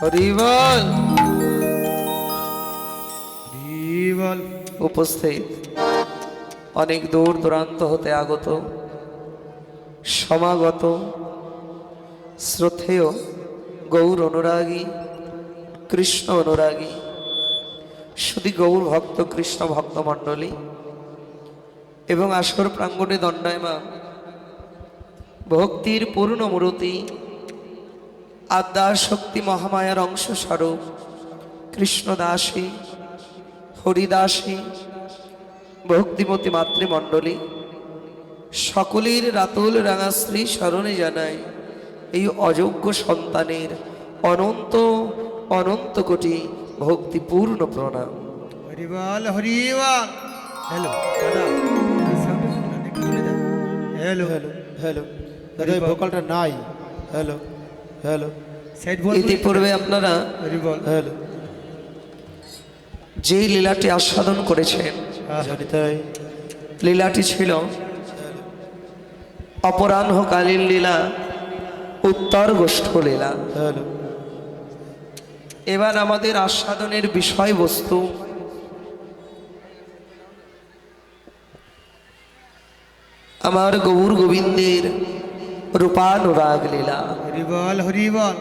হরি বল। বল। উপস্থিত অনেক দূর দূরান্ত হতে আগত সমাগত শ্রদ্ধেয় গৌর অনুরাগী কৃষ্ণ অনুরাগী শুধু গৌর ভক্ত কৃষ্ণ ভক্ত মণ্ডলী এবং আসর প্রাঙ্গণে দণ্ডায়মান ভক্তির পূর্ণ মূর্তি আদ্যার শক্তি মহামায়ার অংশ স্বরূপ কৃষ্ণদাসী হরিদাসী ভক্তিমতী মাতৃমণ্ডলী সকলের রাতুল রাঙাশ্রী স্মরণে জানায় এই অযোগ্য সন্তানের অনন্ত অনন্ত কোটি ভক্তিপূর্ণ প্রণাম। হরিবল হরিবল। হ্যালো দাদা, এই সাউন্ড শুনলেন একটু বলে দাও। হ্যালো হ্যালো হ্যালো দাদা, এই ভোকালটা নাই। হ্যালো হ্যালো সেট বল। ইতিপূর্বে আপনারা হরিবল। হ্যালো যেই লীলাটি আস্বাদন করেছেন, জানি তাই। লীলাটি ছিল অপরাহ্নকালীন লীলা, উত্তর গোষ্ঠ লীলা। হ্যালো এবার আমাদের আস্বাদনের বিষয়বস্তু আমার গৌর গোবিন্দের রূপানুরাগ লীলা। হরিবল হরিবল।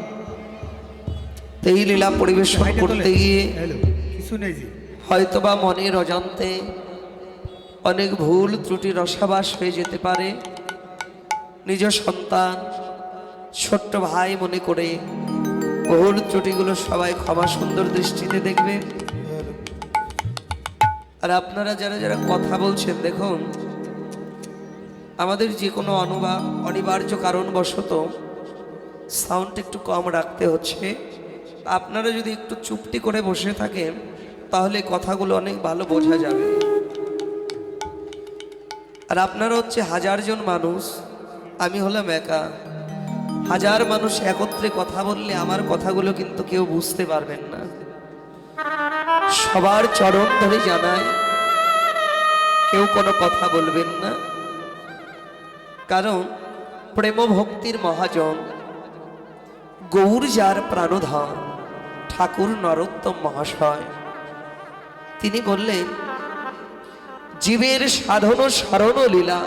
এই লীলা পরিবেশন করতে গিয়ে হ্যালো কিছু নেই জি। হয়তোবা মনের অজান্তে অনেক ভুল ত্রুটি রসাবাস হয়ে যেতে পারে। নিজ সন্তান ছোট্ট ভাই মনে করে ভুল ত্রুটিগুলো সবাই ক্ষমা সুন্দর দৃষ্টিতে দেখবেন। আর আপনারা যারা যারা কথা বলছেন, দেখুন আমাদের যে কোনো অনিবার্য কারণবশত সাউন্ড একটু কম রাখতে হচ্ছে। আপনারা যদি একটু চুপটি করে বসে থাকেন তাহলে কথাগুলো অনেক ভালো বোঝা যাবে। আর আপনারা হচ্ছে হাজার জন মানুষ, আমি হলাম একা। হাজার মানুষ একত্রে কথা বললে আমার কথাগুলো কিন্তু কেউ বুঝতে পারবেন না। সবার চরণ ধরে জানাই, কেউ কোনো কথা বলবেন না, কারণ প্রেম ভক্তির মহাজন গৌর যার প্রাণধন ঠাকুর নরোত্তম মহাশয় তিনি বললেন, জীবের সাধন সারণ লীলা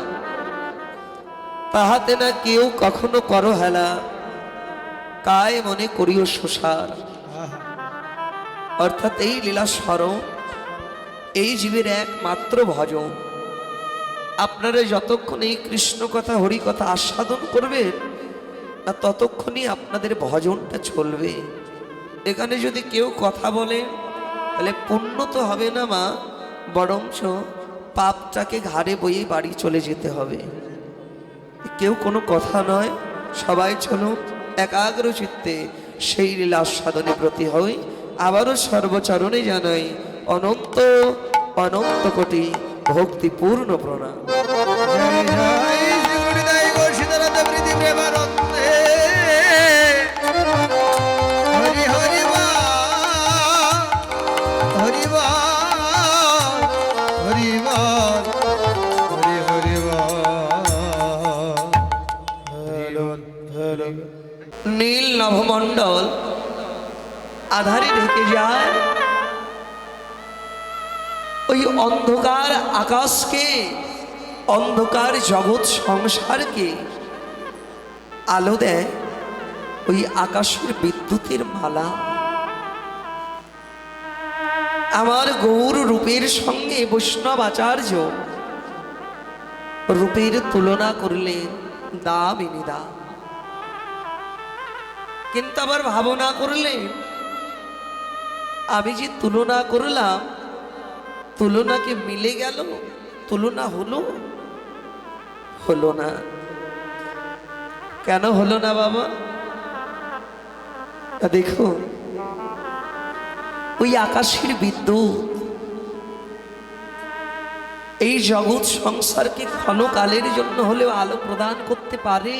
তাহাতে না কেউ কখনো করো হেলা, কায় মনে করিও সুসার। অর্থাৎ এই লীলা স্মরণ এই জীবের একমাত্র ভজন। আপনারা যতক্ষণ এই কৃষ্ণ কথা হরি কথা আস্বাদন করবেন না ততক্ষণই আপনাদের ভজনটা চলবে। এখানে যদি কেউ কথা বলে তাহলে পুণ্য তো হবে না মা, বরঞ্চ পাপটাকে ঘাড়ে বয়ে বাড়ি চলে যেতে হবে। কেউ কোনো কথা নয়, সবাই চলুন একাগ্র চিত্তে সেই লীলা আস্বাদনে প্রতি হই। আবারও সর্বচরণে জানাই অনন্ত অনন্ত কোটি ভক্তিপূর্ণ প্রণাম। জয় জয় শ্রী গুরুদেব গোসীধরতে প্রীতি প্রেমানন্দে। হরি হরি বল হরি বল হরি বল হরি হরি বল। হ্যালো হ্যালো নীল নভমণ্ডল আধারে ঢেকে যায়, ওই অন্ধকার আকাশকে অন্ধকার জগৎ সংসারকে আলো দেয় ওই আকাশের বিদ্যুতের মালা। আমার গৌর রূপের সঙ্গে বৈষ্ণব আচার্য রূপের তুলনা করলেন দামিনী দাম, কিন্তু আবার ভাবনা করলেন আমি যে তুলনা করলাম তুলনাকে মিলে গেল, তুলনা হলো হলো না। কেন হলো না বাবা? দেখো ওই আকাশের বিদ্যুৎ এই জগৎ সংসারকে ক্ষণকালের জন্য হলেও আলো প্রদান করতে পারে,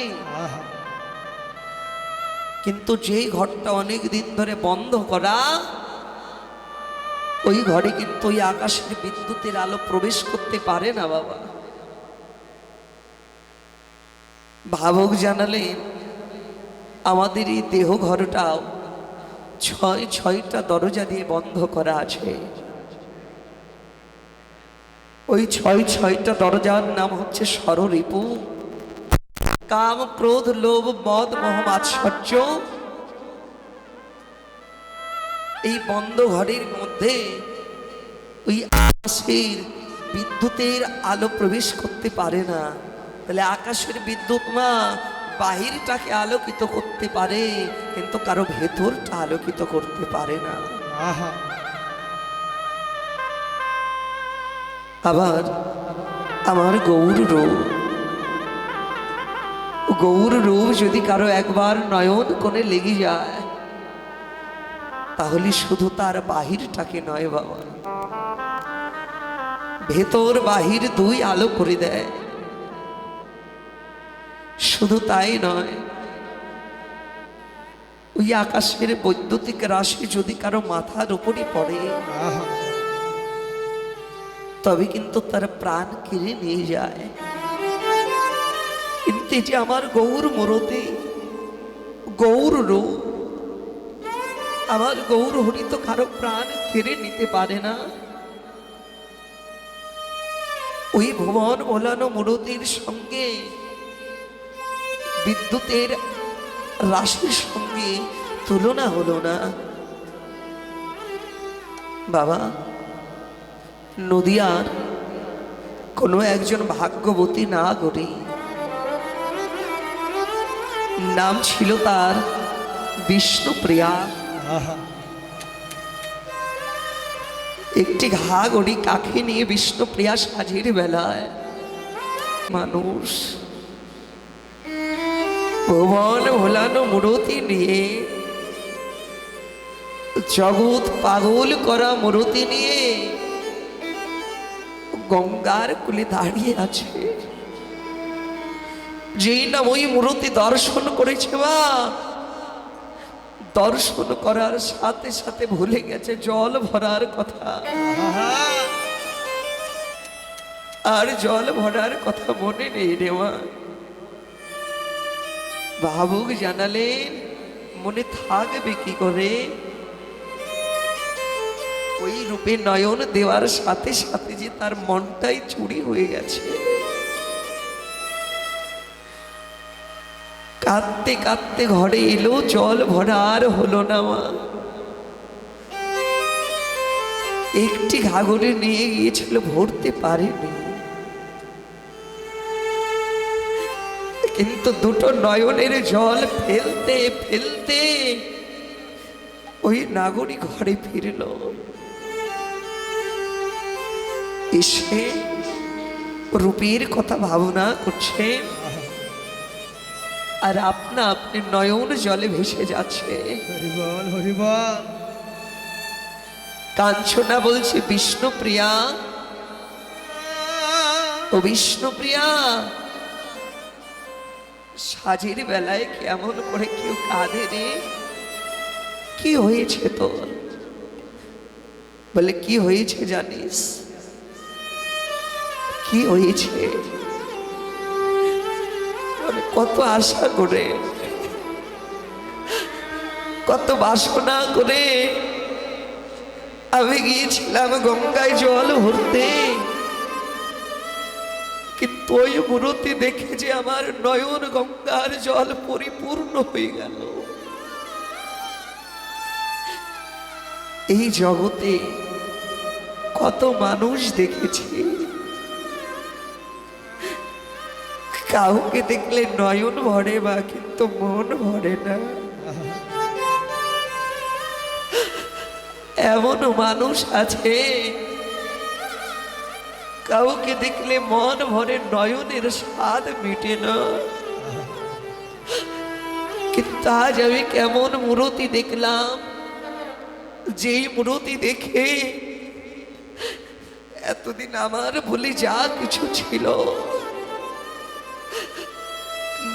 কিন্তু যেই ঘরটা অনেক দিন ধরে বন্ধ করা ওই ঘরে কিন্তু ওই আকাশের বিদ্যুতের আলো প্রবেশ করতে পারে না বাবা। ভাবক জানালেন আমাদের এই দেহ ঘরটাও ছয়টা দরজা দিয়ে বন্ধ করা আছে। ওই ছয়টা দরজার নাম হচ্ছে ষড়রিপু, কাম, ক্রোধ, লোভ, মদ, মোহ, মাৎসর্য। এই বন্ধ ঘরের মধ্যে ওই আকাশের বিদ্যুতের আলো প্রবেশ করতে পারে না। তাহলে আকাশের বিদ্যুৎ মা বাহিরটাকে আলোকিত করতে পারে, কিন্তু কারো ভেতরটা আলোকিত করতে পারে না। আহা আবার আমার গৌর রূপ যদি কারো একবার নয়ন কোণে লেগে যায়, তাহলে শুধু তার বাহিরটাকে নয় বাবা, ভেতর বাহির দুই আলো করে দেয়। শুধু তাই নয়, ওই আকাশের বৈদ্যুতিক রাশি যদি কারো মাথার উপরই পড়ে, আহা তবে কিন্তু তার প্রাণ কেড়ে নিয়ে যায়। কিন্তু এই যে আমার গৌর মূরতি, গৌর রূপ, আমার গৌর হরি তো কারো প্রাণ কেড়ে নিতে পারে না। ওই ভুবন ওলানো মূরতির সঙ্গে বিদ্যুতের রাশির সঙ্গে তুলনা হলো না বাবা। নদিয়ার কোনো একজন ভাগ্যবতী নাগরী, নাম ছিল তার বিষ্ণুপ্রিয়া। আহা একটি ঘাগড়ি কাকে নিয়ে বিষ্ণুপ্রিয়া সাজের বেলায় মানুষ ভুবন ভোলানো মূরতি নিয়ে, জগৎ পাগল করা মূরতি নিয়ে গঙ্গার কূলে দাঁড়িয়ে আছে। যেই না ওই মূরতি দর্শন করেছে বা দর্শন করার সাথে সাথে ভুলে গেছে জল ভরার কথা। আহা আর জল ভরার কথা মনে নেই রে মা। ভাবুক জানালেন, মনে থাকবে কি করে? ওই রূপে নয়ন দেওয়ার সাথে সাথে যে তার মনটাই চুরি হয়ে গেছে। কাঁদতে কাঁদতে ঘরে এলো, জল ভরা আর হলো না মা। একটি ঘাগরে নিয়ে গিয়েছিল, ভরতে পারেনি। কিন্তু দুটো নয়নের জল ফেলতে ফেলতে ওই নাগরী ঘরে ফিরল। এসে রূপের কথা ভাবনা করছেন, আর আপনি নয়ন জলে ভেসে যাচ্ছে। হরিবল হরিবল কাঞ্চনা বলছে, বিষ্ণুপ্রিয়া, ও বিষ্ণুপ্রিয়া, সাজের বেলায় কেমন করে কেউ কাঁদে রে? কি হয়েছে তোর? বলে, কি হয়েছে জানিস? কি হয়েছে? কত আশা করে, কত বাসনা করে আমি গিয়েছিলাম গঙ্গায় জল ভরতে, কিন্তু ওই মূরতি দেখে যে আমার নয়ন গঙ্গার জল পরিপূর্ণ হয়ে গেল। এই জগতে কত মানুষ দেখেছি, কাউকে দেখলে নয়ন ভরে বা কিন্তু মন ভরে না। এমন মানুষ আছে কাউকে দেখলে মন ভরে, নয়নের স্বাদ মিটে না। কিন্তু আজ আমি কেমন মূরতি দেখলাম, যেই মূরতি দেখে এতদিন আমার বলে যা কিছু ছিল,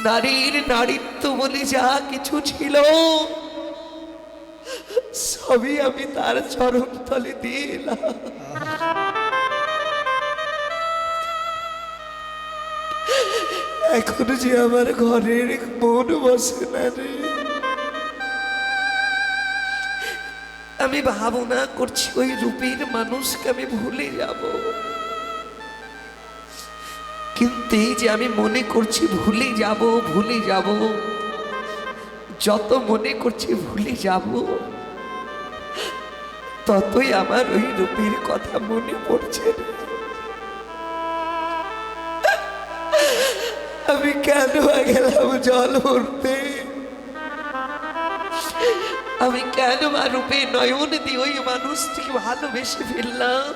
নারীর নারীত্ব বলে যা কিছু ছিল, সবই আমি তার চরণ তলে দিয়ে এলাম। এখন যে আমার ঘরের মন বসে না রে, আমি ভাবনা করছি ওই রূপীর মানুষকে আমি ভুলে যাব, কিন্তু এই যে আমি মনে করছি ভুলে যাব, যত মনে করছি ভুলে যাব, ততই আমার ওই রূপীর কথা মনে পড়ছে। আমি কেন গেলাম জল ভরতে, আমি কেন বা রূপে নয়ন দিয়ে ওই মানুষটিকে ভালোবেসে ফেললাম।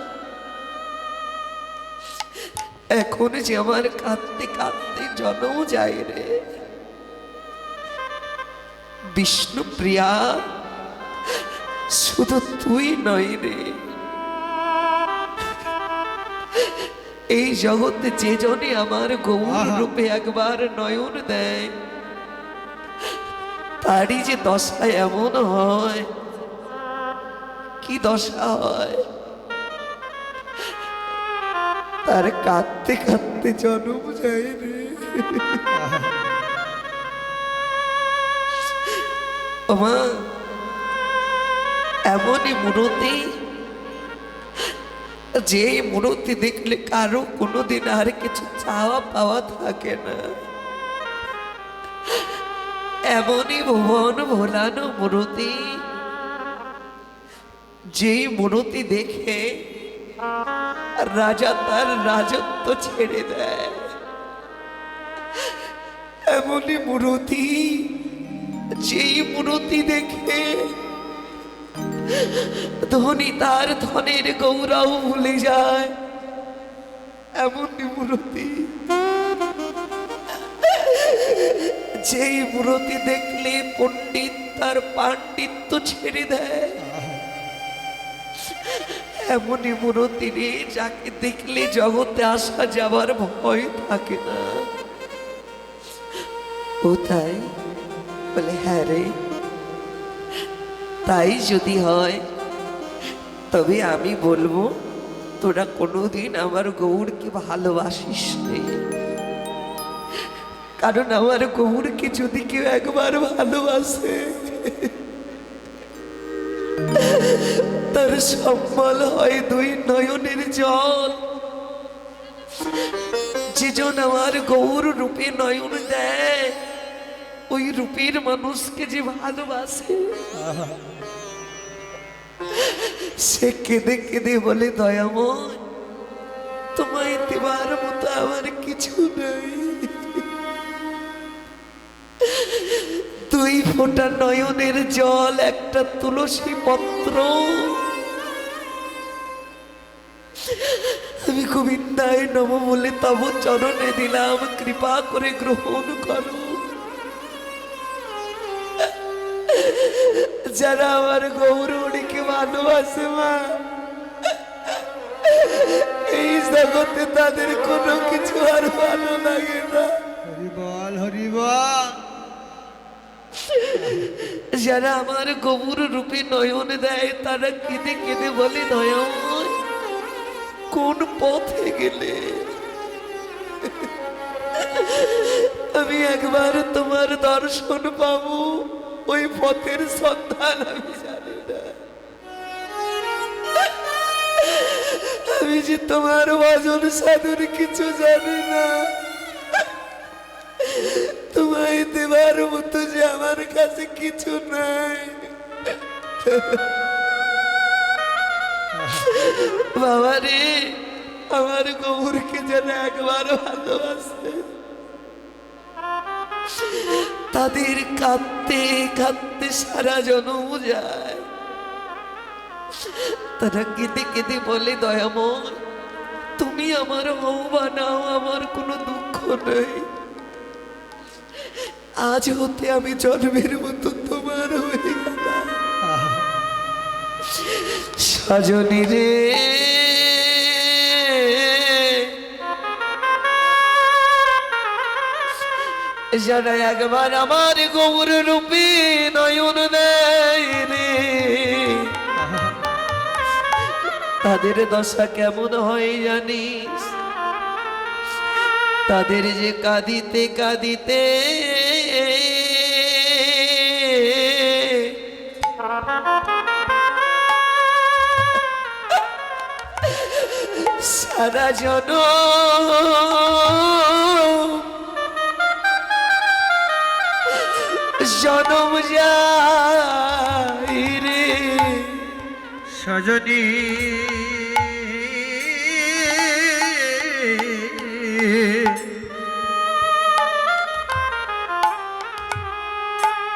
এখন যে আমার কাঁদতে কাঁদতে জনও যায় রে। বিষ্ণুপ্রিয়া, শুধু তুই নয় রে, এই জগতে যে জনে আমার গৌর রূপে একবার নয়ন দেয়, তারই যে দশা এমন হয়। কি দশা হয়? তার কাঁদতে কাঁদতে জন্ম যায় রে। ওমা, এমনই মূরতি, যে মূরতি দেখলে কারো কোনোদিন আর কিছু চাওয়া পাওয়া থাকে না। এমনই ভুবন ভোলানো মূরতি, যেই মূরতি দেখে রাজা তার রাজত্ব ছেড়ে দেয়। এমনই মূরতি, যেই মূরতি দেখে ধনী তার ধনের গৌরব ভুলে যায়। এমনই মূরতি, যেই মূরতি দেখলে পণ্ডিত তার পাণ্ডিত্য ছেড়ে দেয়। এমনই মূরতি রে, যাকে দেখলে জগতে আসা যাবার ভয় থাকে না। ও তাই বলে, হ্যাঁ রে, তাই যদি হয় তবে আমি বলবো তোরা কোনোদিন আমার গৌরকে ভালোবাসিস নে। কারণ আমার গৌরকে যদি কেউ একবার ভালোবাসে, তার সম্বল হয় দুই নয়নের জল। যেজন আমার গৌর রূপে নয়ন দেয়, ওই রূপের মানুষকে যে ভালোবাসে, সে কেঁদে কেঁদে বলে, দয়াময়, তোমায় দেবার মতো আমার কিছু নেই। দুই ফোঁটা নয়নের জল, একটা তুলসী পত্র আমি গোবিন্দায় নম বলে তব চরণে দিলাম, কৃপা করে গ্রহণ করো। যারা আমার গৌরীকে ভালোবাসে মা, এই জগতে তাদের কোনো কিছু আর ভালো লাগে না। হরিবল হরিবল। যারা আমার গৌর রূপে নয়ন দেয়, তারা কেঁদে কেঁদে বলে, দয়াময়, কোন পথে গেলে আমি একবার তোমার দর্শন পাবো? ওই পথের সন্ধান আমি জানি না। আমি যে তোমার ভজন সাধুর কিছু জানি না। তোমায় দেবার মতো যে আমার কাছে কিছু নাই। বাবা রে, আমার গৌরকে যেন একবার ভালোবাসে, তাদের কাঁদতে কাঁদতে সারা জন্ম যায়। তারা কেঁদে কেঁদে বলে, দয়াময়, তুমি আমার হও বা নাও, আমার কোনো দুঃখ নেই। আজ হতে আমি জন্মের মতো তোমার হয়ে গেলাম। সজনী রে, যারা একবার আমার গৌর রূপে নয়ন দেয় রে, তাদের দশা কেমন হয় জানিস? তাদের যে কাঁদিতে কাঁদিতে সারা জনম জনম যাই রে সজনী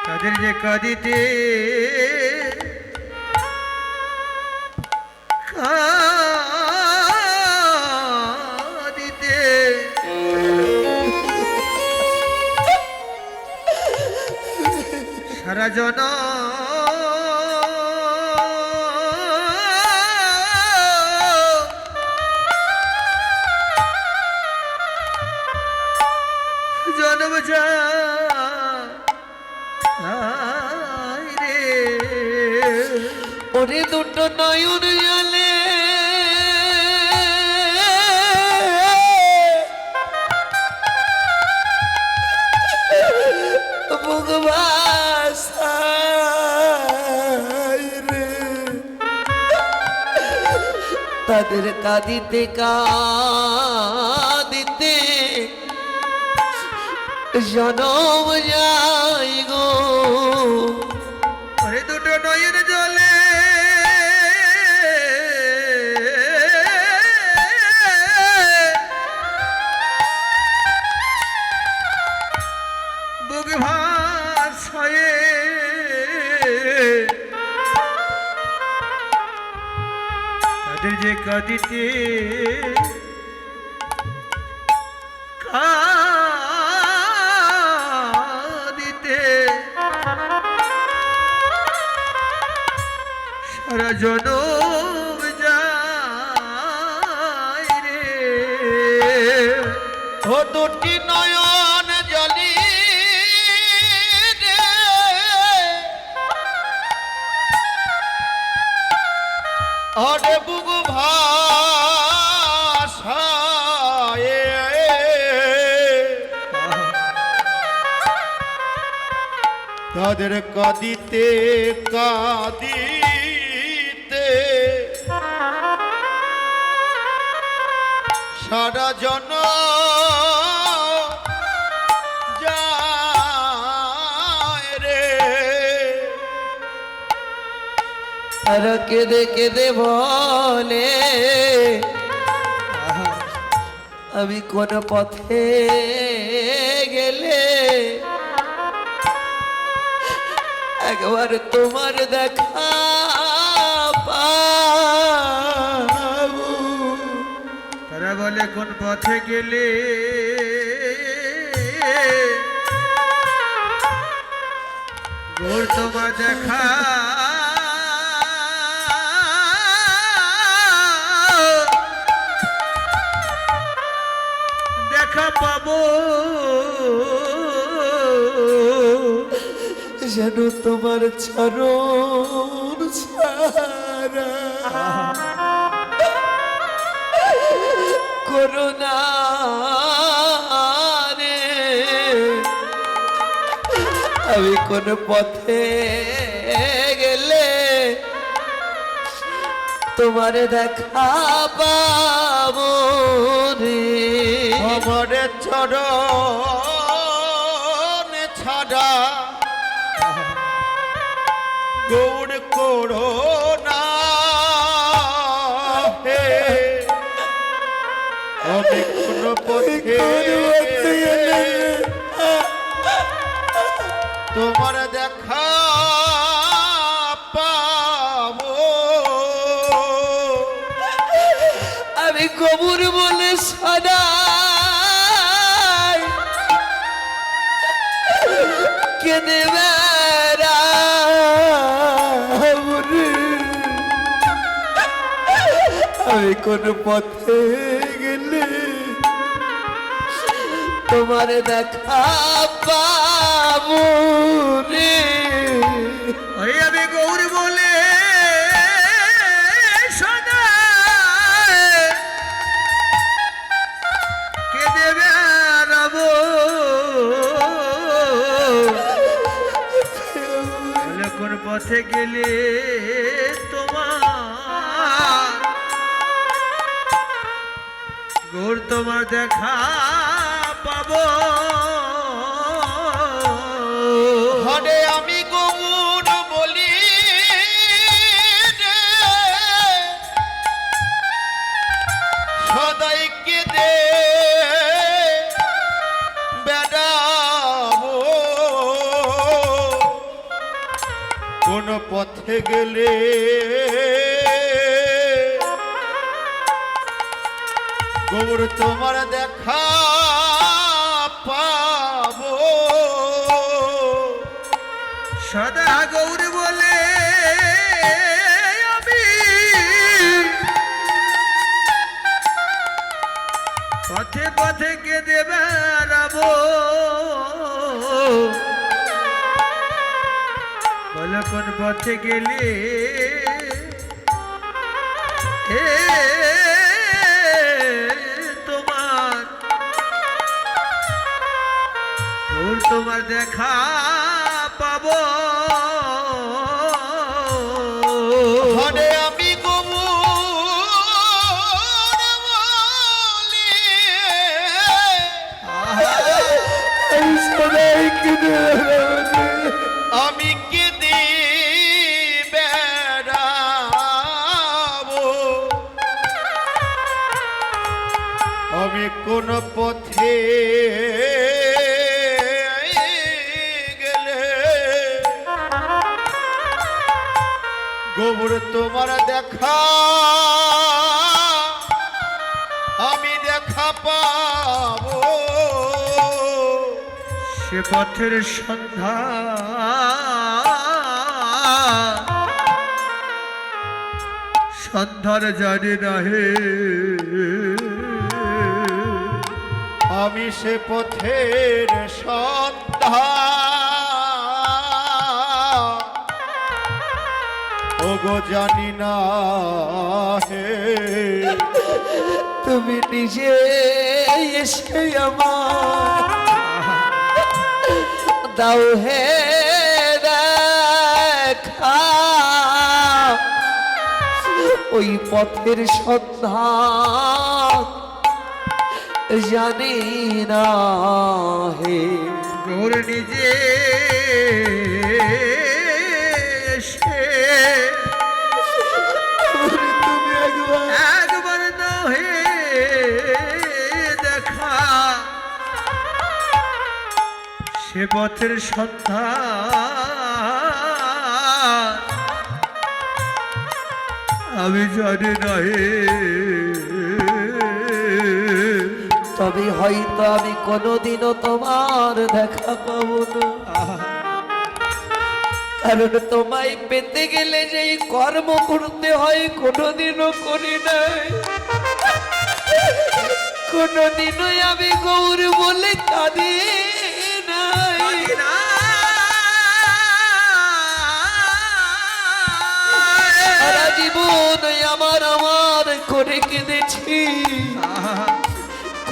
তাদের যে কাঁদিতে কাঁদিতে সারা জনম যায় রে ওরে দুটো নয়ন জলে বুক ভাসায় রে তাদের কাঁদিতে কাঁদিতে জনম যাই গো ওরে দুটো নয়ন জলে বুক ভাসায় তাদের যে কাঁদিতে কাঁদিতে সারা জনম যায় রে ও দুটি নয়ন জলি রে ওরে বুক ভাসায় তাদের কাঁদিতে কাঁদিতে সারা জন যায় রে আর কেঁদে কেঁদে বলে আমি কোন পথে গেলে একবার তোমার দেখা পাবো তারা বলে কোন পথে গেলে গৌর তোমার দেখা দেখা পাবো যেন তোমার চরণ ছাড়া করুণা রে আমি কোন পথে গেলে তোমার দেখা পাবো রে আমার চরণ ছাড়া গৌড় করোনা হে আমি কোন পথে তোমার দেখা পাবো আমি কবুর বলে সদাই কেঁদে বেড়াবো রে। আমি কোন পথে গেলে তোমার দেখা পাবো রে ওই আমি গৌর বলে সদা কেঁদে বেড়াবো বলে কোন পথে গেলে তোমার গৌর তোমার দেখা পাবো হরে আমি গৌর বলি রে, সদাই কেঁদে বেড়াবো, কোন পথে গেলে গৌর তোমার দেখা পাবো। সদা গৌর বলে আমি পথে পথে কেঁদে বেড়াবো, বলে কোন পথে গেলে হে তোমার গৌর তোমার দেখা পাবো। হরে আমি গৌর বলি, আমি কেঁদে বেড়াবো, আমি কোন পথে গেলে গৌর তোমার দেখা আমি দেখা পাবো। সে পথের সন্ধ্যা সন্ধ্যার জানি না হে, আমি সে পথের সন্ধ্যা ওগো জানি না হে। তুমি নিজে এসে আমার দাও হে দেখা, ওই পথের সন্ধান জানি না হে। গৌর নিজে এসে তুমি একবার দাও হে দেখা, সে পথের সন্ধান আমি জানি না হে। তবে হয়তো আমি কোনোদিনও তোমার দেখা পাবো না, কারণ তোমায় পেতে গেলে যেই কর্ম করতে হয় কোনোদিনও করি নাই। কোনোদিনও আমি গৌর বলে কাঁদি নাই, সারা জীবন আমার আমার করে কেঁদেছি।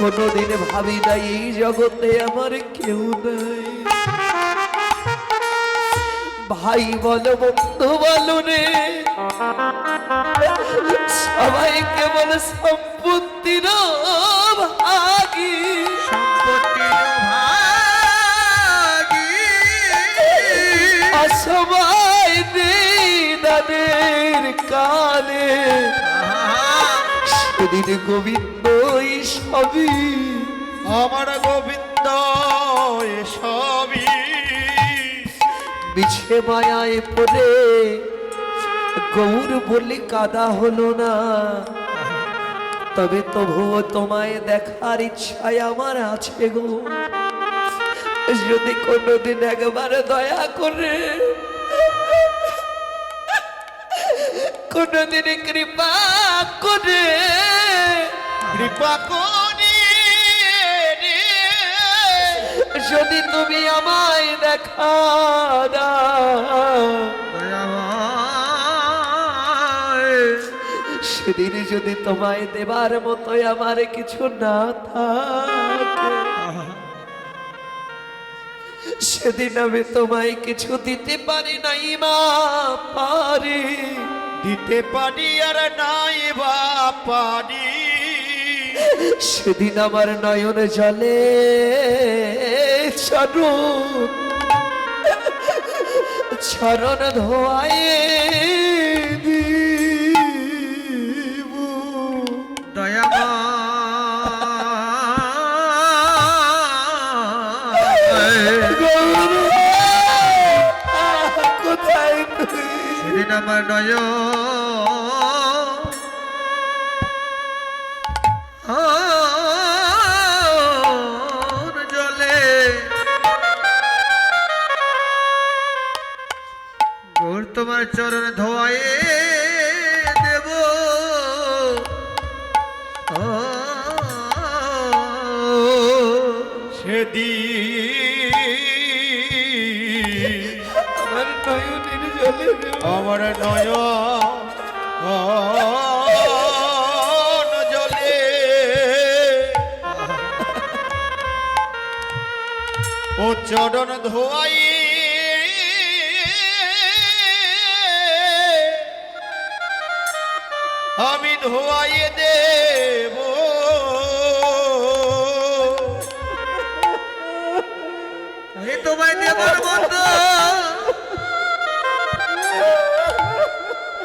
কোনোদিন ভাবি নাই এই জগতে আমার কেউ নাই। ভাই বলো বন্ধু বলো রে, সবাই কেবল সম্পত্তির ভাগী, সম্পত্তির ভাগী, অসবাই দানের কালে সেদিন গোবিন্দই সবই, আমার গোবিন্দ সবই বিছে মায়ায় পড়ে গৌর বলে কাদা হলো না। তবে তবুও তোমায় দেখার ইচ্ছায় আমার আছে গো, যদি কোনোদিন একবার দয়া করে কোনোদিন কৃপা করে কৃপা করি রে, যদি তুমি আমায় দেখা দাও, সেদিন যদি তোমায় দেবার মতো আমার কিছু না থাকে, সেদিন আমি তোমায় কিছু দিতে পারি নাই মা, পারি দিতে পারি আর নাই বা পারি, সেদিন আমার নয়ন জলে চরণ চরণ ধোয়ায় দিব। কোথায় তুই? সেদিন আমার নয় জলে গৌর তোমার চরণ ধোয়ায়ে দেব। সেদিন আমার নয়নের জলে আমার নয়ন জলে ও চরণ ধোয়াই আমি ধোয়াইয়ে দেব। আমি তোমায় দেবার মতো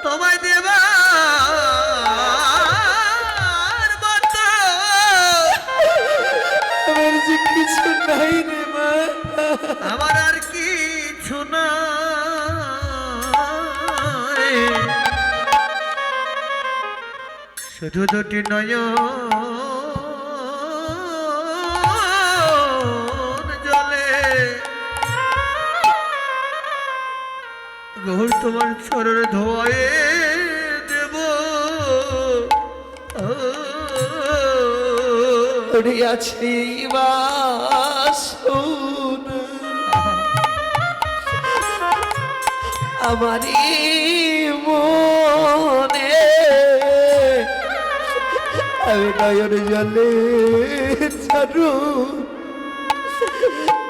তোমায় দেবার মতো আমার যে কিছু নাই রে মা। আমার আর কিছু নাই, শুধু দুটি নয়ন জলে গৌর তোমার চরণ ধোয়ায়ে দেব। পড়ে আছে বাসন আমারই মনে, আমি নয়ন জলে চারু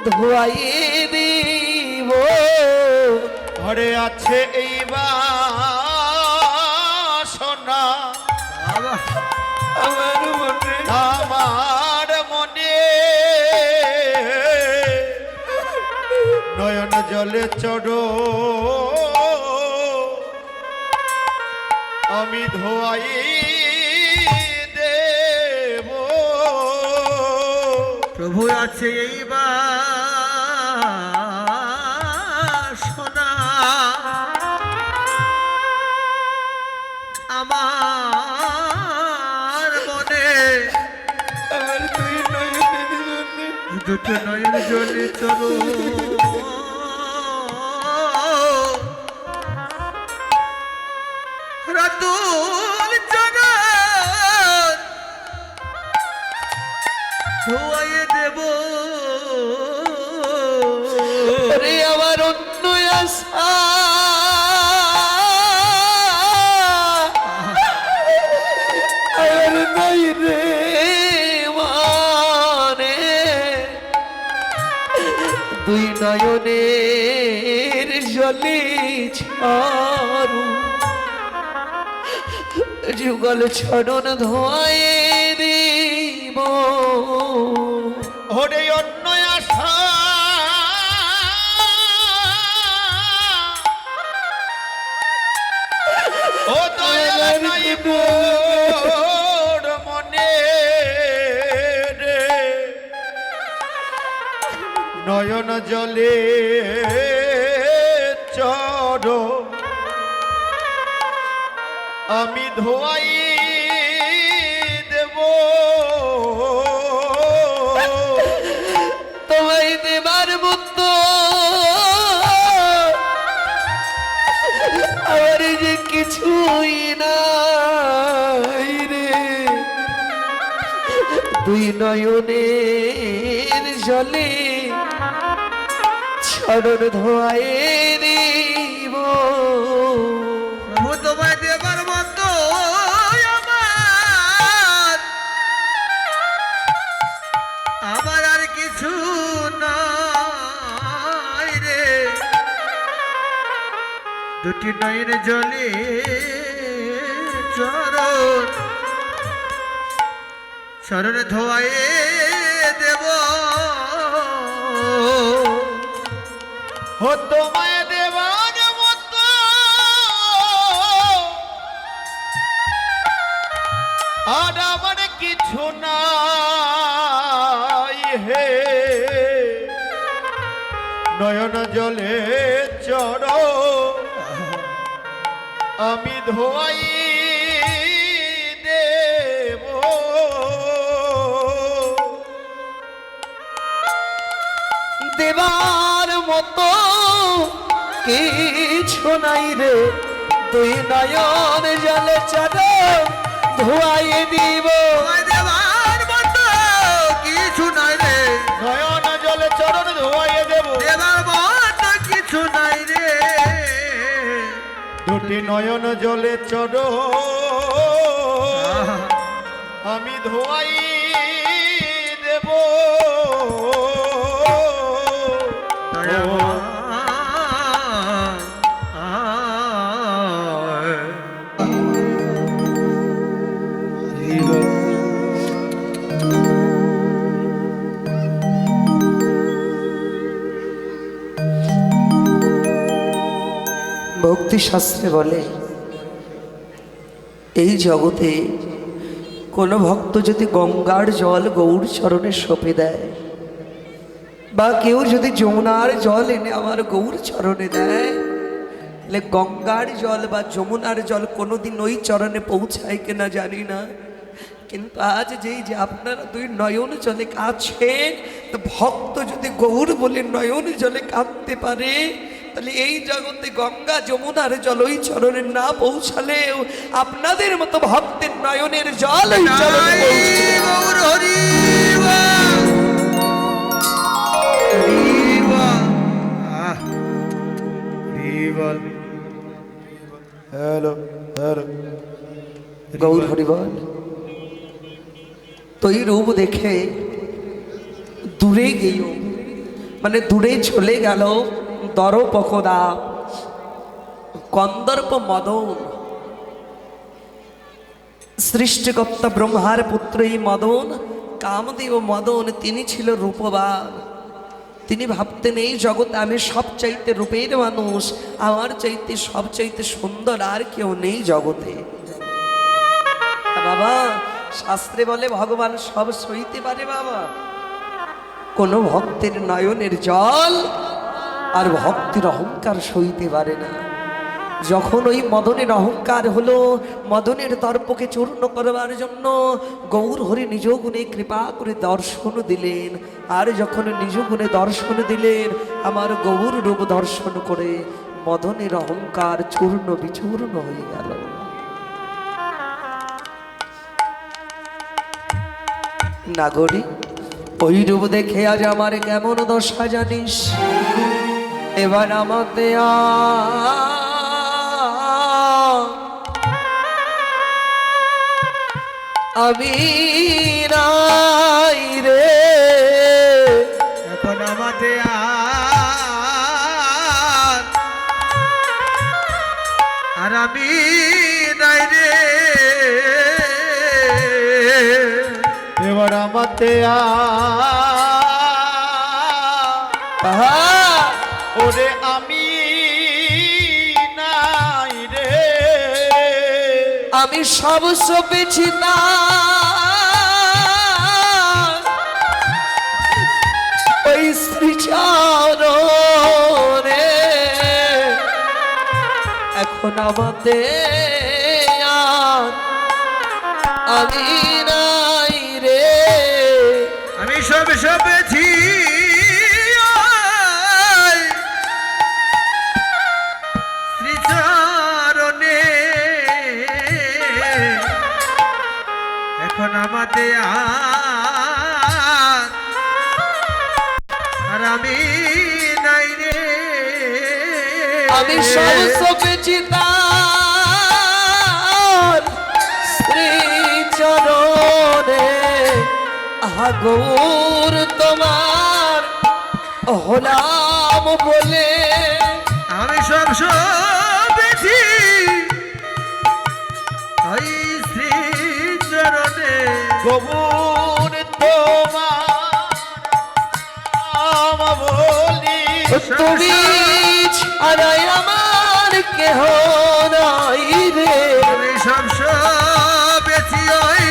ধোয়াইয়ে দিব। ঘরে আছে এই বাসনা আমার মনে আমার মনে নয়ন জলে চড়ো আমি ধোয়াই দেব। প্রভু আছে এই বাসনা আমার মনে, আমার দুই নয়নের জলে দুটো নয়ন জলে চলো রাতুল জগৎ ধোয়াইয়ে দেব। রে আমার অন্য আশা আর নাই রে মানে, দুই নয়নের জলে ছাড়ু যুগল ছড়ন ধোয়ায়ে দিব। ওরে অন্য আশা ও দয়াল নাই মোর মনে রে নয়ন জলে চড়ো আমি ধোয়াই দেব। তোমায় দেবার মতো আমার যে কিছুই নাই রে, দুই নয়নের জলে ছড়ন ধোয়ায়ে দিব। প্রভু তোমায় দেবার মতো আমার আমার আর কিছু নাই রে, দুটি নয়ন জলে চরণ শরণে ধোয়ায়ে দেব ও তোমায় দেবার মতো আর আমার কিছু নাই হে নয়ন জলে চর আমি ধোয়াই দেব দেবার মতো কিছু নাই রে, তুই নয়ন জলে চরণ ধোয়াইয়ে দিব। তোমায় দেবার মতো কিছু নাই রে, নয়ন জলে চরণ ধোয়াইয়ে দেব। দেবার মতো কিছু নাই রে, দুটি নয়ন জলে চর আমি ধোয়াই দেব। ভক্তি শাস্ত্রে বলে এই জগতে কোনো ভক্ত যদি গঙ্গার জল গৌর চরণে সঁপে দেয়, বা কেউ যদি যমুনার জল এনে আমার গৌর চরণে দেয়, তাহলে গঙ্গার জল বা যমুনার জল কোনোদিন ওই চরণে পৌঁছায় কিনা জানি না, কিন্তু আজ যেই যে আপনারা দুই নয়ন জলে কাঁদছেন, তো ভক্ত যদি গৌর বলে নয়ন জলে কাঁদতে পারে, তাহলে এই জগতে গঙ্গা যমুনার জল ওই চরণে না পৌঁছালেও আপনাদের মতো ভক্তের নয়নের জল ওই চরণে পৌঁছবে। গৌর হরি বল, হরি বল, হরি বল। হ্যালো হ্যালো গৌর হরিবল। তো এই রূপ দেখে দূরে গেও, মানে দূরে চলে গেল দরপকদা কন্দর্প মদন। সৃষ্টিকর্তা ব্রহ্মার পুত্র এই মদন, কামদেব মদন, তিনি ছিল রূপবান। তিনি ভাবতেন এই জগতে আমি সবচাইতে রূপের মানুষ, আমার চাইতে সবচাইতে সুন্দর আর কেউ নেই জগতে। বাবা শাস্ত্রে বলে ভগবান সব সইতে পারে বাবা, কোনো ভক্তের নয়নের জল আর ভক্তির অহংকার সইতে পারে না। যখন ওই মদনের অহংকার হলো, মদনের দর্পকে চূর্ণ করবার জন্য গৌর হরি নিজ গুণে কৃপা করে দর্শন দিলেন। আর যখন নিজ গুণে দর্শন দিলেন, আমার গৌর রূপ দর্শন করে মদনের অহংকার চূর্ণ বিচূর্ণ হয়ে গেল। নাগরী ওই রূপ দেখে আজ আমার কেমন দশা জানিস, এবার আমাতে আমি নাই রে, এখন আমাতে আর আমি নাই রে, এবার আমাতে আহা, ওরে আমি নাই রে, আমি সব সপেছি না ওই শ্রীচরণে, এখন আমাদের আমি নাই রে, আমি সব সবেছি শ্রীচরণে, এখন আমাতে আর আমি নাই রে, আমি সব সপেছি তার শ্রীচরণে। আহা গৌর তোমার হলাম বলে, আমি সব সবেছি ওই শ্রীচরণে, গবু তুমি ছাড়াই আমার কেহ নাই রে। আমি সব বেশি ওই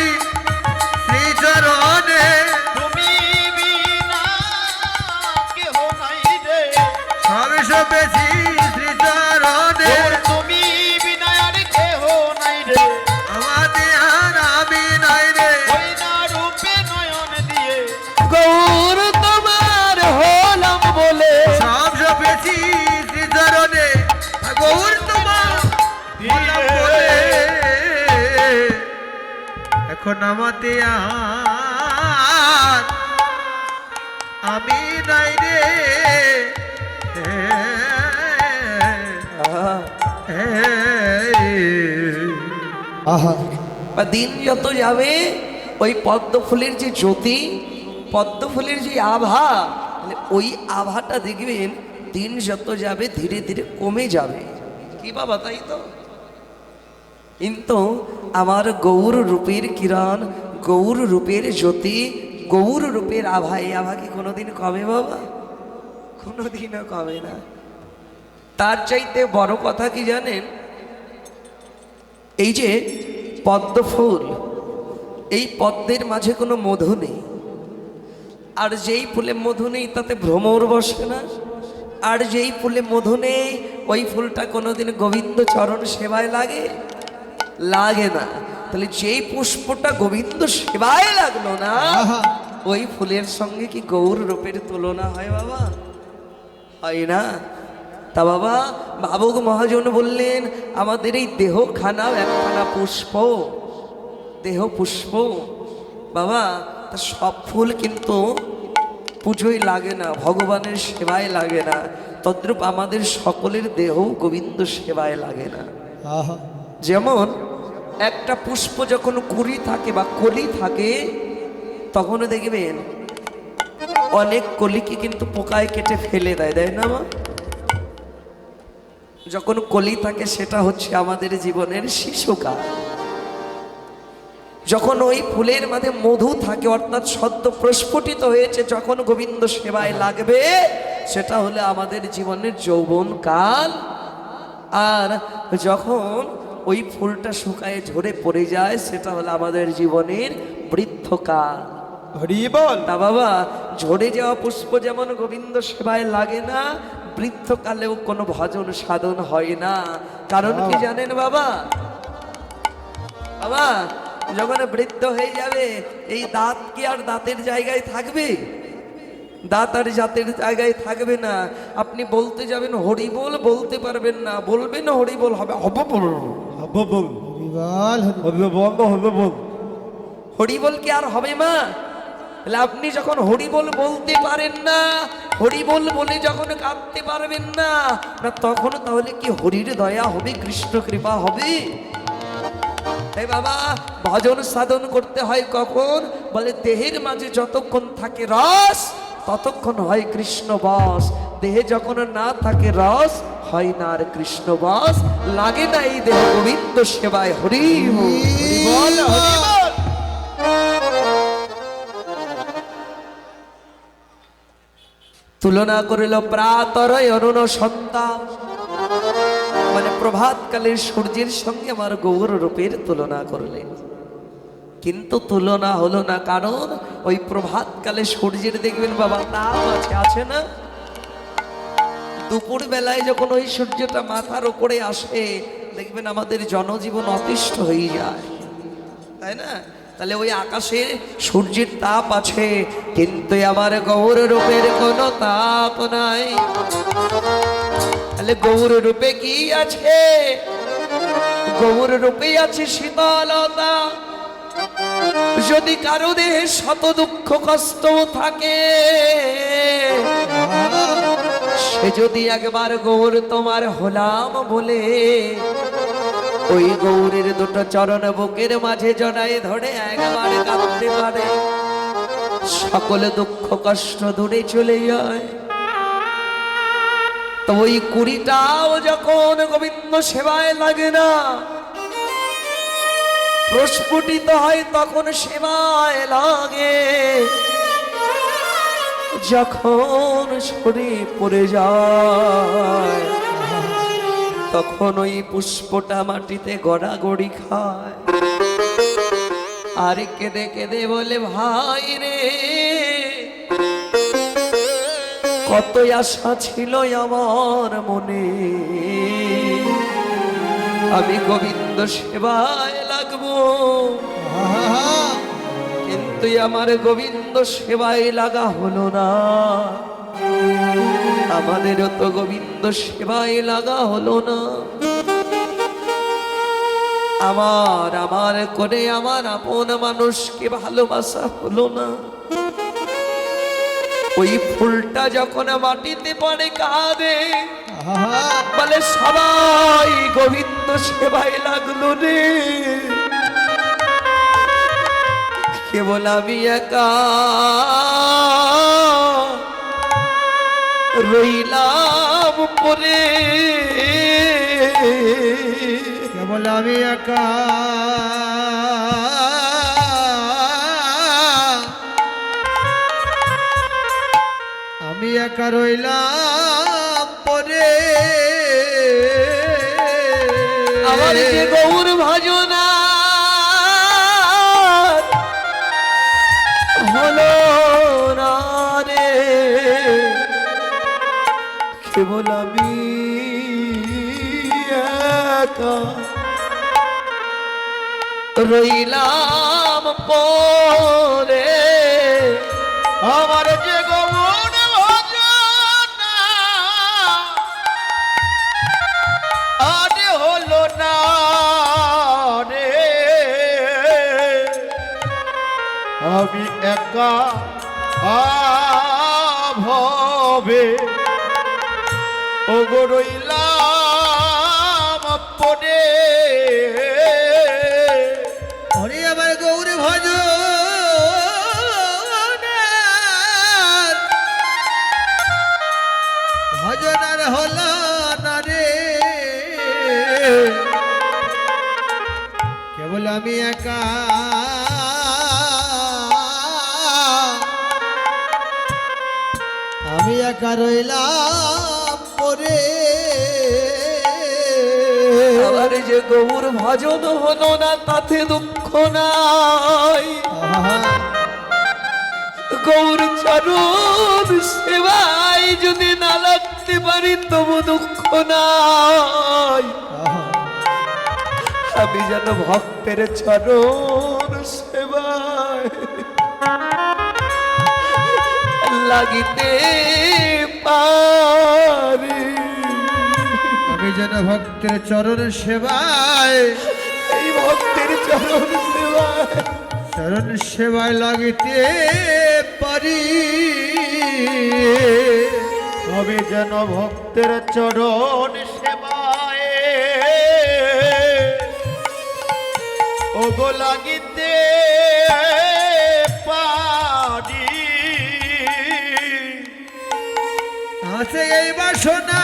শ্রীচরণে, তুমি বিনা কেহ নাই রে। সব বেশি শ্রীচরণে, তুমি বিনা আর কেহ নাই রে। আমাদের আর আমি নাই রে। ওই না রূপে নয়ন দিয়ে গৌর তোমার হলাম বলে সব বেশি শ্রীচরণে, গৌর তোমার হলাম বলে, এখন আমাতে আর আমি নাই রে। বা দিন যত যাবে ওই পদ্ম ফুলের যে জ্যোতি, পদ্ম ফুলের যে আভা, মানে ওই আভাটা দেখবেন দিন যত যাবে ধীরে ধীরে কমে যাবে। কি বাবা, তাই তো? কিন্তু আমার গৌর রূপের কিরণ, গৌর রূপের জ্যোতি, গৌর রূপের আভা, এই আভা কি কোনোদিন কমে বাবা? কোনোদিনও কমে না। তার চাইতে বড় কথা কি জানেন? এই যে পদ্ম ফুল, এই পদ্মের মাঝে কোনো মধু নেই, আর যেই ফুলে মধু নেই তাতে ভ্রমর বসে না, আর যেই ফুলে মধু নেই ওই ফুলটা কোনোদিন গোবিন্দ চরণ সেবায় লাগে? লাগে না। তাহলে যেই পুষ্পটা গোবিন্দ সেবায় লাগলো না, ওই ফুলের সঙ্গে কি গৌর রূপের তুলনা হয় বাবা? হয় না। তা বাবা ভাবুক মহাজন বললেন আমাদের এই দেহখানাও একখানা পুষ্প, দেহ পুষ্প বাবা। তা সব ফুল কিন্তু পুজোয় লাগে না, ভগবানের সেবায় লাগে না, তদ্রূপ আমাদের সকলের দেহ গোবিন্দ সেবায় লাগে না। যেমন একটা পুষ্প যখন কুড়ি থাকে বা কলি থাকে, তখন দেখবেন অনেক কলিকে কিন্তু পোকায় কেটে ফেলে দেয়, দেয় না মা? যখন কলি থাকে সেটা হচ্ছে আমাদের জীবনের শিশুকাল। যখন ওই ফুলের মাঝে মধু থাকে, অর্থাৎ সদ্য প্রস্ফুটিত হয়েছে, যখন গোবিন্দ সেবায় লাগবে, সেটা হলে আমাদের জীবনের যৌবন কাল। আর যখন ওই ফুলটা শুকায় ঝরে পড়ে যায়, সেটা হলো আমাদের জীবনের বৃদ্ধকাল। হরি বল। তা বাবা ঝরে যাওয়া পুষ্প যেমন গোবিন্দ সেবায় লাগে না, বৃদ্ধকালেও কোনো ভজন সাধন হয় না। কারণ কি জানেন বাবা? বাবা যখন বৃদ্ধ হয়ে যাবে, এই দাঁত কি আর দাঁতের জায়গায় থাকবে? দাঁত আর জাতের জায়গায় থাকবে না। আপনি বলতে যাবেন হরি বল, বলতে পারবেন না, বলবেন হরি বল হবে হব বল, হব বল, হরি বল, হব বল। হরি বল কি আর হবে মা? তাহলে আপনি যখন হরি বল বলতে পারেন না, হরি বল বলে যখন কাঁদতে পারবেন না, না তখন তাহলে কি হরির দয়া হবে, কৃষ্ণ কৃপা হবে? তাই বাবা ভজন সাধন করতে হয় কখন? বলে দেহের মাঝে যতক্ষণ থাকে রস, ততক্ষণ হয় কৃষ্ণ বস। দেহে যখন না থাকে রস, হয় না আর কৃষ্ণ বস, লাগে না এই দেহ গোবিন্দ সেবায়। হরি বল, হরি বল। তুলনা করিল প্রাতরয় অরুণ সন্তান, মানে প্রভাতকালের সূর্যের সঙ্গে আমার গৌর রূপের তুলনা করলেন। কিন্তু তুলনা হলো না, কারণ ওই প্রভাতকালে সূর্যের দেখবেন বাবা তাপ আছে, আছে না? দুপুর বেলায় যখন ওই সূর্যটা মাথার উপরে আসে, দেখবেন আমাদের জনজীবন অতিষ্ঠ হয়ে যায়, তাই না? তাহলে ওই আকাশে সূর্যের তাপ আছে, কিন্তু আমার গৌর রূপের কোনো তাপ নাই। তাহলে গৌর রূপে কি আছে? গৌর রূপে আছে শীতলতা। যদি কারো দেহে শত দুঃখ কষ্ট থাকে, সে যদি একবার গৌর তোমার হলাম বলে ওই গৌরের দুটো চরণ বুকের মাঝে জড়ায় ধরে একবার কাঁদতে পারে, সকল দুঃখ কষ্ট দূরে চলে যায়। তো ওই কুড়িটাও যখন গোবিন্দ সেবায় লাগে না, প্রস্ফুটিত হয়, তখন সেবায় লাগে। যখন সরে পড়ে যায় তখন ওই পুষ্পটা মাটিতে গড়াগড়ি খায় আর কেঁদে কেঁদে বলে, ভাই রে, কত আশা ছিল আমার মনে, আমি গোবিন্দ সেবায় লাগবো, কিন্তু আমার গোবিন্দ সেবায় লাগা হলো না, আমাদেরও তো গোবিন্দ সেবায় লাগা হলো না। আমার আমার করে আমার আপন মানুষকে ভালোবাসা হলো না। ওই ফুলটা যখন মাটিতে পড়ে কাঁদে, বলে সবাই গোবিন্দ সেবায় লাগলো রে, কেবল আমি একা রইলাম পরে, কেবল আমি একা রইলাম পরে। আমার যে গৌর ভজনা হলো না রে, কেবল আমি একা রইলাম পরে। আমার যে গৌর ভজনা আজ হলো না রে, আমি একা ভবে ওগো রইলাম পড়ে। হরি আমার গৌর ভজ ভজনার হল না রে, কেবল আমি একা রইলাম পরে। আমার যে গৌর ভজন হলো না তাতে দুঃখ নাই, গৌর চরণ সেবায় যদি না লাগতে পারি তবু দুঃখ নাই। আমি যেন ভক্তের চরণ সেবায় লাগিতে পারি, আমি যেন ভক্তের চরণ সেবায়, এই ভক্তের চরণ সেবায় লাগিতে পারি। আমি যেন ভক্তের চরণ সেবায় ওগো লাগিতে পারি। আছে এই বাসনা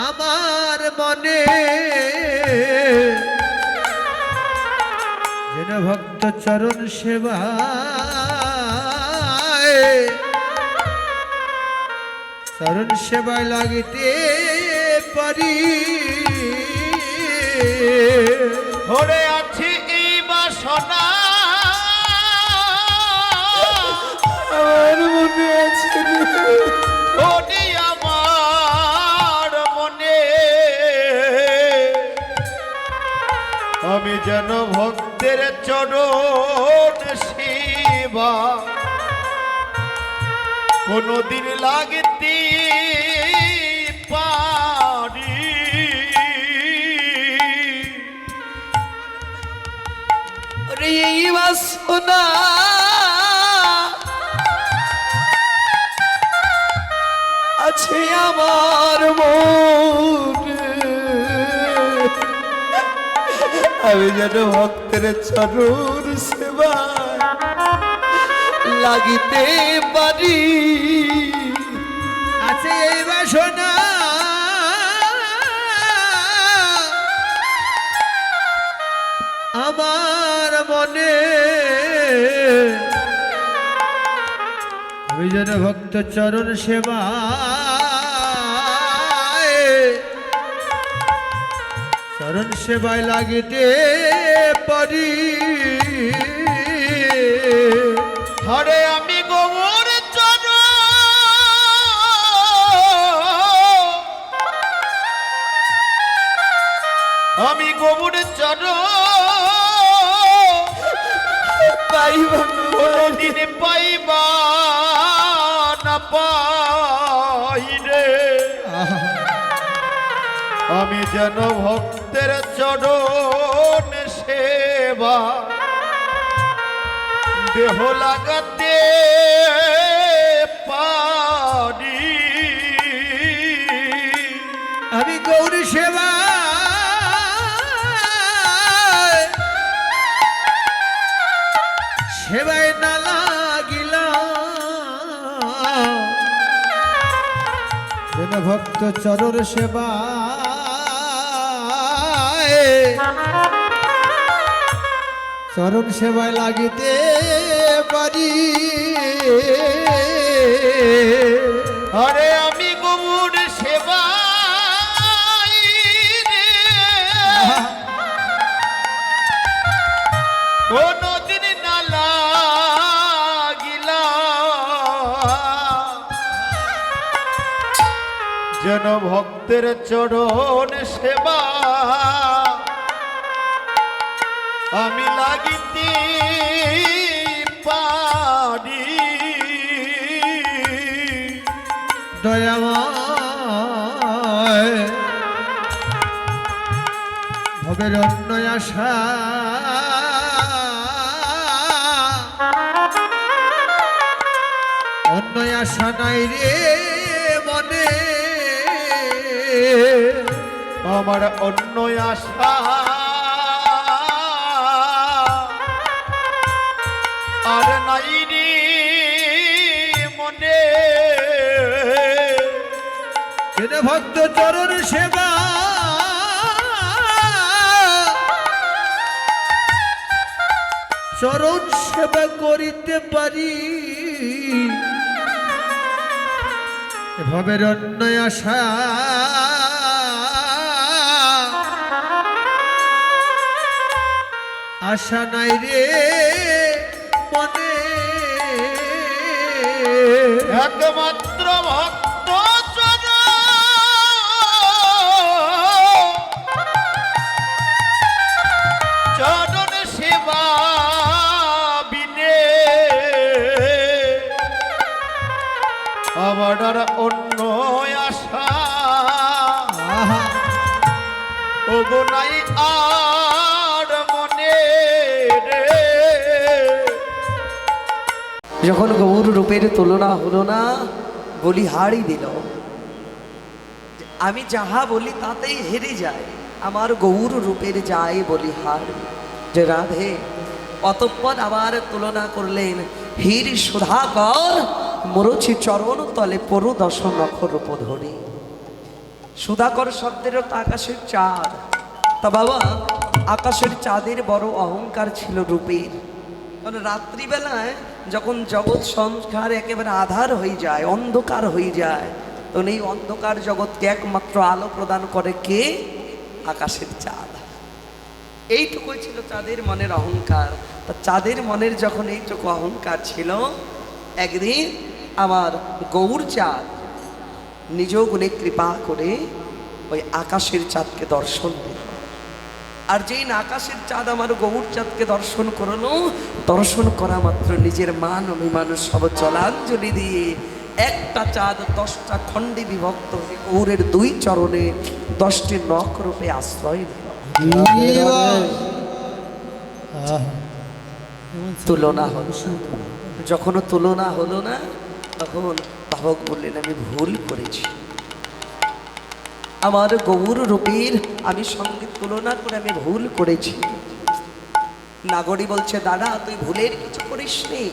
আমার মনে, যেন ভক্ত চরণ সেবায় লাগিতে পারি। ধরে আছি এই বাসনা আমার মনে আছে ওটি আমার মনে, আমি যেন ভক্তের চরণ সেবা কোনদিন লাগতে পারি। এই বাসনা আছে আমার মনে, আমি যেন ভক্তের চরণ সেবা লাগিতে পারি। আছে এই বাসনা মনে আমি যেন ভক্ত চরণ সেবা চরণ সেবায় লাগিতে পারি। হরে আমি গোবর চর আমি গোবর চর কোনদিন পাইবা না পাই রে। আমি যেন ভক্তের চরণ সেবা দেহ লাগাতে পারি। আমি গৌরী সেবা সেবায় না লাগিলাম যেন ভক্ত চরণ সেবা চরণ সেবায় লাগিতে পারি। আরে আমি গৌর সেবা কোনদিন না লাগিলা যেন ভক্তের চরণ সেবা আমি লাগিতে পারি। দয়াময় ভবের অন্য আশা অন্য আশা নাই রে মনে আমার অন্য আশা আর নাই রে মনে। যেন ভক্ত চরণ সেবা চরণ সেবা করিতে পারি। ভবের অন্য আশা আশা নাই রে মনে একমাত্র ভক্ত চরণ সেবা বিনে আমার আর অন্য আশা ওগো নাই আর মনে রে। যখন গৌর রূপের তুলনা হলো না, বলিহারি দিল। আমি যাহা বলি তাতেই হেরে যায়, আমার গৌর রূপের যায় বলিহার। যে রাধে অতঃপর আবার তুলনা করলেন, হীর সুধাকর মরুচি চরণ তলে পরু দশ নখর রূপ ধরি। সুধাকর শব্দের অর্থ আকাশের চাঁদ। তা বাবা, আকাশের চাঁদের বড় অহংকার ছিল রূপের। কারণ রাত্রিবেলায় যখন জগৎ সংসার একেবারে আধার হয়ে যায়, অন্ধকার হয়ে যায়, তখন এই অন্ধকার জগৎকে একমাত্র আলো প্রদান করে কে? আকাশের চাঁদ। এইটুকুই ছিল চাঁদের মনের অহংকার। তা চাঁদের মনের যখন এইটুকু অহংকার ছিল, একদিন আমার গৌর চাঁদ নিজ গুণে কৃপা করে ওই আকাশের চাঁদকে দর্শন দিল। আর যেই না আকাশের চাঁদ আমার গৌর চাঁদকে দর্শন করলো, দর্শন করা মাত্র নিজের মান অভিমান সব জলাঞ্জলি দিয়ে একটা চাঁদ 10টা খণ্ডে বিভক্ত হয়ে গৌরের 2 চরণে 10টি নখ রূপে আশ্রয় দিল। তুলনা হলো না। যখন তুলনা হলো না, তখন ভাবক বললেন আমি ভুল করেছি। আমার গৌর রূপের আমি সঙ্গে তুলনা করে আমি ভুল করেছি। নাগরী বলছে, দাদা তুই ভুলের কিছু করিস নি,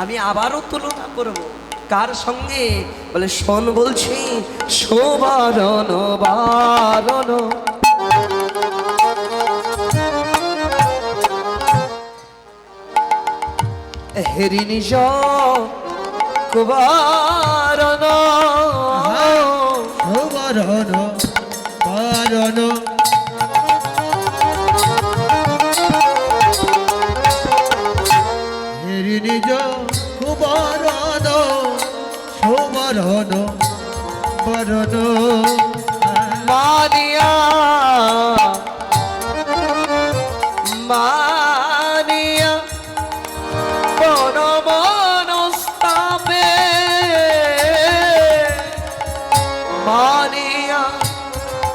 আমি আবারও তুলনা করব। কার সঙ্গে? বলে শোন বলছি, সোবারণ বারণ হেরি নিজ কুবারণ সুবরণ বরণ হেরি নিজ কুবরণ সুবরণ বরণ মানিয়া মানিয়া বন মনস্তাপে মানিয়া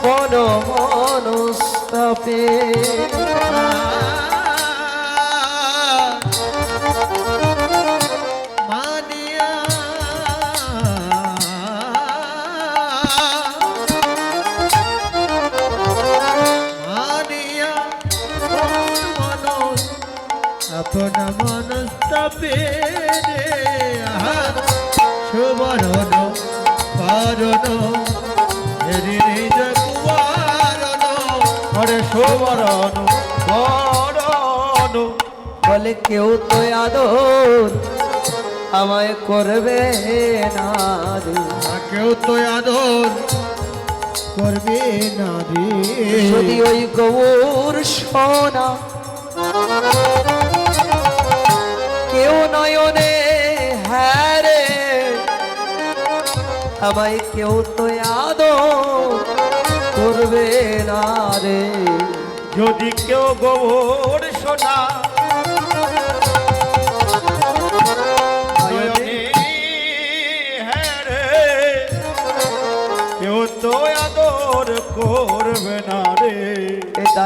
বন মনস্তাপে মানিয়া মানিয়া মন আপন মনস্তাপে সুবরণ বরণ হেরি নিজ কুবরণ হরে সুবরণ বরণ বলে কেউ তো আদর আমায় করবে না রে কেউ তো আদর করবে না রে যদি ওই গৌর সোনা কেউ নয়নে হ্যাঁ রে আমায় কেউ তো আদর করবে না রে যদি কেউ গোবর সোনা নয়নে হ্যাঁ রে, কেউ তো আদর করবে না রে। এই দ্বারা